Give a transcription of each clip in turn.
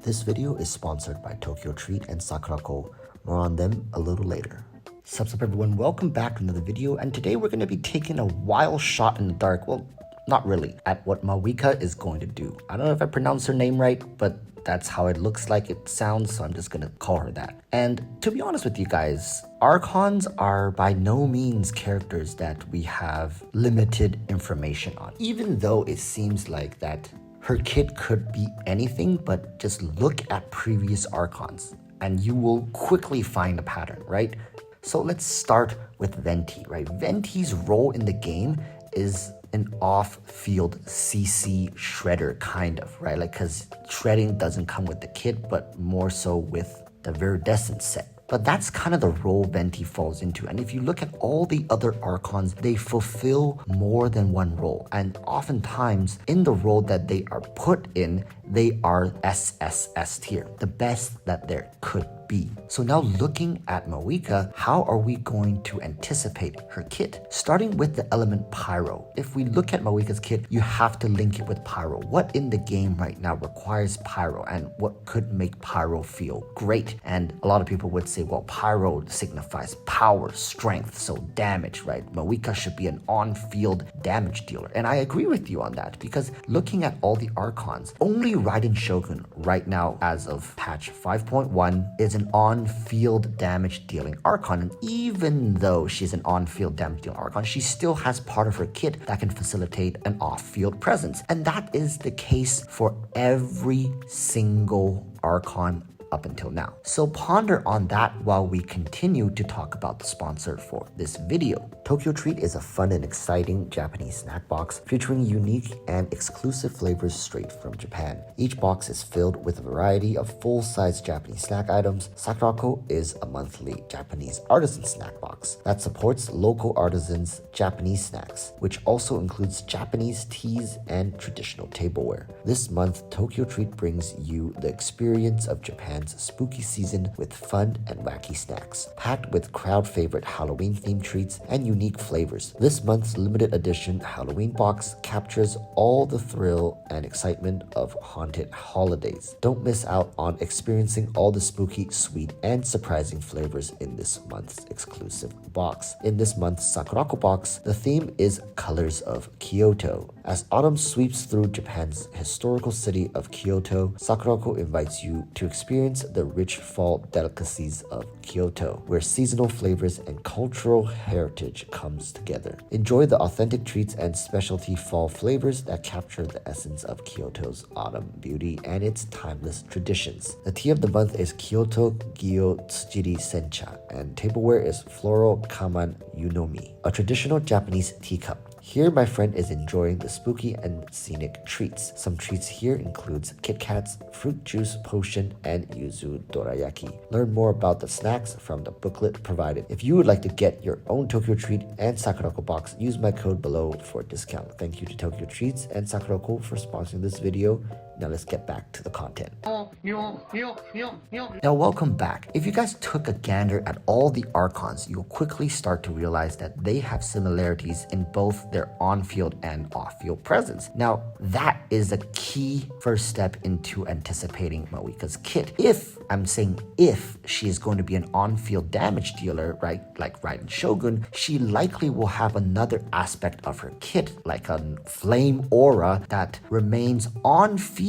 This video is sponsored by TokyoTreat and Sakuraco. More on them a little later. Sups up everyone, welcome back to another video, and today we're going to be taking a wild shot in the dark, well, not really, at what Mavuika is going to do. I don't know if I pronounced her name right, but that's how it looks like it sounds, so I'm just gonna call her that. And to be honest with you guys, Archons are by no means characters that we have limited information on. Even though it seems like that her kit could be anything, but just look at previous Archons and you will quickly find a pattern, right? So let's start with Venti, right? Venti's role in the game is an off-field CC shredder, kind of, right? Like, because shredding doesn't come with the kit, but more so with the Viridescent set. But that's kind of the role Venti falls into. And if you look at all the other Archons, they fulfill more than one role. And oftentimes, in the role that they are put in, they are SSS tier, the best that there could be. So now looking at Mavuika, how are we going to anticipate her kit? Starting with the element Pyro. If we look at Mavuika's kit, you have to link it with Pyro. What in the game right now requires Pyro, and what could make Pyro feel great? And a lot of people would say, well, Pyro signifies power, strength, so damage, right? Mavuika should be an on-field damage dealer. And I agree with you on that, because looking at all the Archons, only Raiden Shogun right now, as of patch 5.1, is an on-field damage dealing Archon. And even though she's an on-field damage dealing Archon, she still has part of her kit that can facilitate an off-field presence. And that is the case for every single Archon up until now. So ponder on that while we continue to talk about the sponsor for this video. TokyoTreat is a fun and exciting Japanese snack box featuring unique and exclusive flavors straight from Japan. Each box is filled with a variety of full-size Japanese snack items. Sakuraco is a monthly Japanese artisan snack box that supports local artisans' Japanese snacks, which also includes Japanese teas and traditional tableware. This month, TokyoTreat brings you the experience of Japan's spooky season with fun and wacky snacks, packed with crowd favorite Halloween themed treats and unique flavors. This month's limited edition Halloween box captures all the thrill and excitement of haunted holidays. Don't miss out on experiencing all the spooky, sweet, and surprising flavors in this month's exclusive box. In this month's Sakuraco box, the theme is Colors of Kyoto. As autumn sweeps through Japan's historical city of Kyoto, Sakuraco invites you to experience the rich fall delicacies of Kyoto, where seasonal flavors and cultural heritage comes together. Enjoy the authentic treats and specialty fall flavors that capture the essence of Kyoto's autumn beauty and its timeless traditions. The tea of the month is Kyoto Gyo Tsujiri Sencha, and tableware is Floral Kaman Yunomi, a traditional Japanese teacup. Here, my friend is enjoying the spooky and scenic treats. Some treats here includes Kit Kats, fruit juice potion, and yuzu dorayaki. Learn more about the snacks from the booklet provided. If you would like to get your own TokyoTreat and Sakuraco box, use my code below for a discount. Thank you to TokyoTreats and Sakuraco for sponsoring this video. Now let's get back to the content. Now welcome back. If you guys took a gander at all the Archons, you'll quickly start to realize that they have similarities in both their on-field and off-field presence. Now that is a key first step into anticipating Mavuika's kit. If she is going to be an on-field damage dealer, right, like Raiden Shogun, she likely will have another aspect of her kit, like a flame aura that remains on-field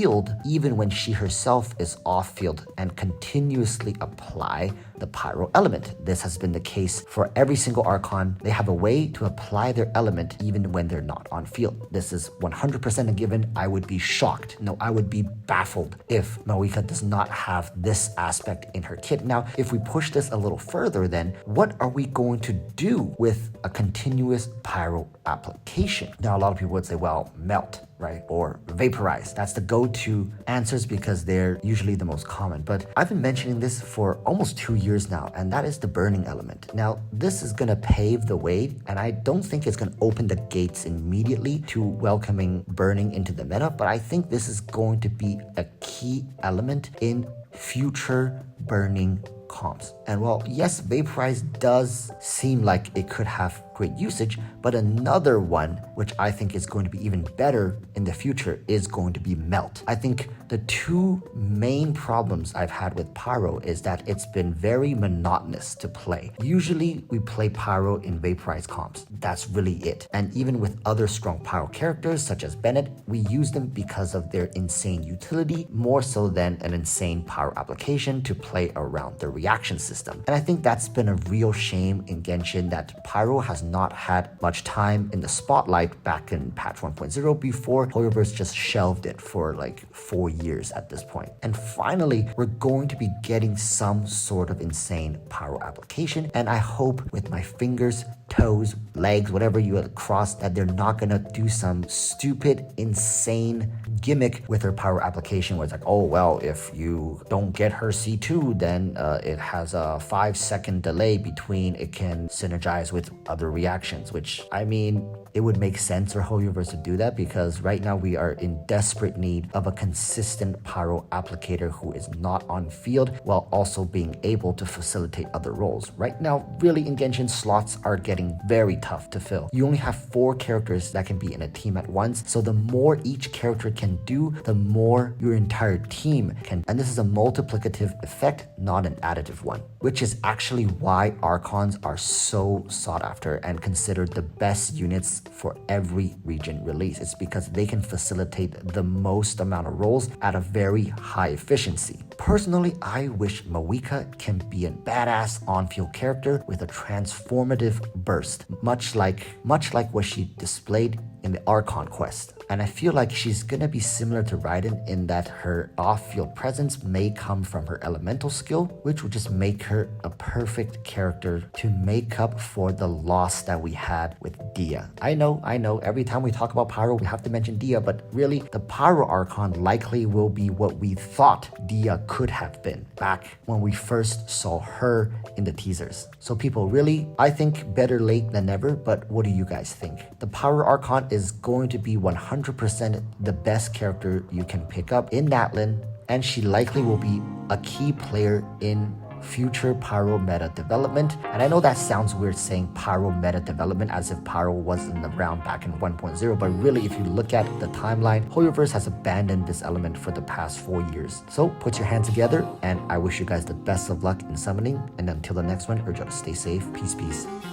even when she herself is off-field, and continuously apply the Pyro element. This has been the case for every single Archon. They have a way to apply their element even when they're not on field. This is 100% a given. I would be shocked. No, I would be baffled if Mavuika does not have this aspect in her kit. Now, if we push this a little further, then what are we going to do with a continuous Pyro application? Now, a lot of people would say, well, melt, right? Or vaporize. That's the go-to answers because they're usually the most common. But I've been mentioning this for almost 2 years now, and that is the burning element. Now, this is going to pave the way, and I don't think it's going to open the gates immediately to welcoming burning into the meta, but I think this is going to be a key element in future burning comps. And while yes, Vaporize does seem like it could have great usage, but another one which I think is going to be even better in the future is going to be Melt. I think the two main problems I've had with Pyro is that it's been very monotonous to play. Usually we play Pyro in Vaporize comps. That's really it. And even with other strong Pyro characters such as Bennett, we use them because of their insane utility more so than an insane Pyro application to play around the reaction system. And I think that's been a real shame in Genshin that Pyro has not had much time in the spotlight back in patch 1.0 before Hoyoverse just shelved it for like 4 years at this point. And finally, we're going to be getting some sort of insane Pyro application, and I hope with my fingers, toes, legs, whatever you cross, that they're not gonna do some stupid, insane gimmick with her Pyro application where it's like, oh well, if you don't get her C2, then it has a 5-second delay between it can synergize with other reactions, which I mean, it would make sense for Hoyoverse to do that because right now we are in desperate need of a consistent Pyro applicator who is not on field while also being able to facilitate other roles. Right now, really in Genshin, slots are getting very tough to fill. You only have 4 characters that can be in a team at once, so the more each character can do, the more your entire team can. And this is a multiplicative effect, not an additive one, which is actually why Archons are so sought after and considered the best units for every region release. It's because they can facilitate the most amount of roles at a very high efficiency. Personally, I wish Mavuika can be a badass on-field character with a transformative burst, much like what she displayed in the Archon quest. And I feel like she's gonna be similar to Raiden in that her off-field presence may come from her elemental skill, which would just make her a perfect character to make up for the loss that we had with Dia. I know, every time we talk about Pyro, we have to mention Dia, but really, the Pyro Archon likely will be what we thought Dia could have been back when we first saw her in the teasers. So people, really, I think better late than never, but what do you guys think? The Pyro Archon is going to be 100% the best character you can pick up in Natlin, and she likely will be a key player in future Pyro meta development. And I know that sounds weird saying Pyro meta development as if Pyro wasn't around back in 1.0, but really if you look at the timeline, Hoyoverse has abandoned this element for the past 4 years. So put your hands together, and I wish you guys the best of luck in summoning, and until the next one, urge you to stay safe, peace,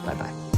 bye bye.